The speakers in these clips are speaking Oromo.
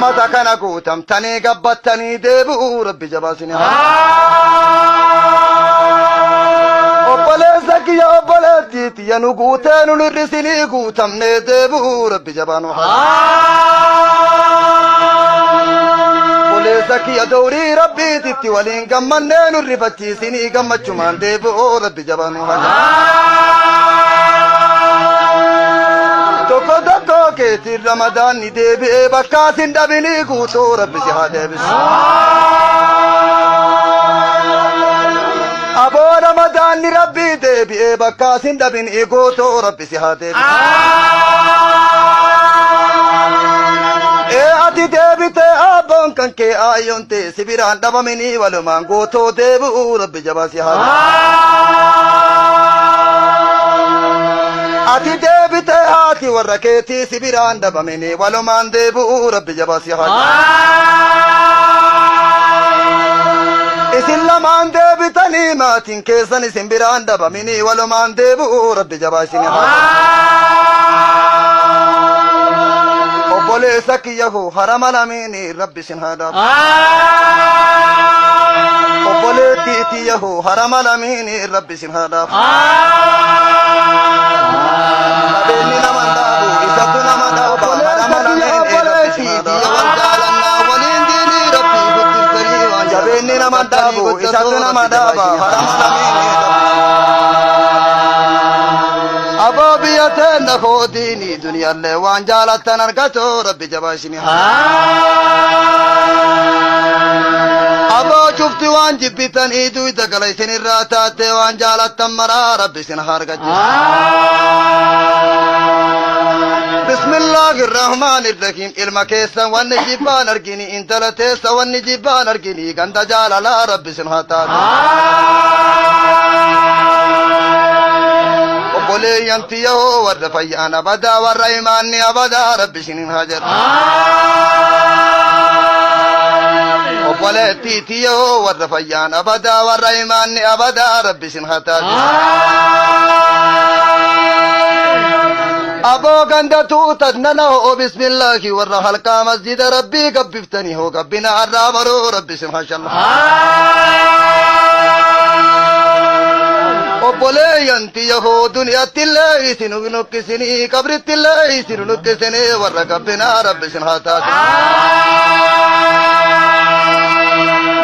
ramata kana guutamtanii gabbattanii deebi'uu rabbi jabaasini obboleessa kiyya obboleettiiti yanu guutee nu hir'isinii guutamnee deebi'uu rabbi jabaanu obboleessa kiyya dawrii rabbiititti waliin gammannee nu rifachiisinii gammachumaan deebi'uu rabbi jabaanu tokko tokko keetiin ramadaanni deebi'ee bakkaasin dhabinii guutuu rabbi si haa deebisu aboo ramadaanni rabbii deebi'ee bakkaasin dhabinii guutuu rabbi si haa deebisu ati deebitee abboon kan kee aayyontee si biraan dhabaminii walumaan guutuu deebi'uu rabbi jabaa si haa ati deebitee haati warra keetii si biraan dhabamini walumaan deebi'uu rabbi jabaa si haa isin lamaan deebitanii maatiin keessan isin biraan dhabamini walumaan deebi'uu rabbi jabaa si haa obboleessa kiyyahu harama lamiini rabbi sin haa dhaabu obboleettii tiyyahu harama lamiini rabbi sin haa dhaabu Abeni nama dabu, isatu nama dabu, harama lamiini rabbi sin haa dhaabu jaalannaa waliin diini rabbi guddin sarii waan abeni nama dabu, isatu nama dabu, harama lamiini Abo biyyateen nakoo diini duniyaallee waan jaalattan argatoo rabbi jabaasini Abo cufti waan jibbitanii duyda gala isin irraa taate waan jaalattan maraa rabbi isin hargachiisa Bismillahirrahmanirrahim ilma keessan wanni jibbaan argini intala teessa wanni jibbaan argini ganda jaalalaa rabbi isin haa taate obboleeyyanti yoo warra fayyaan abadaa warra imaanni abadaa rabbi isinin haa jedhu obboleettiiti yoo warra fayyaan abadaa warra imaanni abadaa rabbi isin haa taate aboo ganda tuutat nana hoo bismillaahi warra halkaa masjida rabbii gabbiftanii hoo gabbina arraa baroo rabbi isin haa shalla obboleeyyanti yahoo duniyattillee isin nukkisini qabrittillee isin nukkisini warra gabbinaa rabbi isin haa taate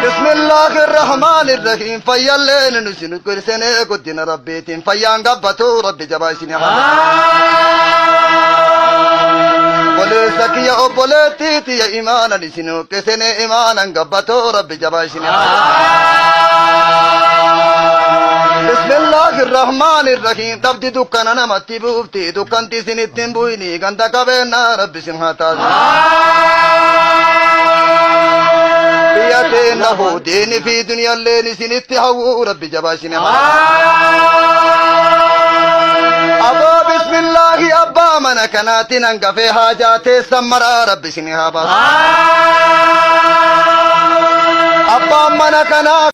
Bismillahirrahmanirrahim fayyalleen nu isin nukkisini guddina rabbiitiin fayyaan gabbatuu rabbi jabaa isin haa obboleessa kiyya obboleettiiti ya imaanan isin nukkisini imaanan gabbatuu rabbi jabaa isin Bismillahirrahmanirrahim dabdi dukkana namatti buufti dukkanti isin ittiin buyni ganda qabeenna rabbi isin haa taate biyyateen nahuu diini fi duniyaalleen isinitti hawwuu rabbi jabaa isin aboo bismillahi abbaa mana kanaatiin hangafee haajaa teessan maraa rabbi isin haa baasu abbaan mana kanaa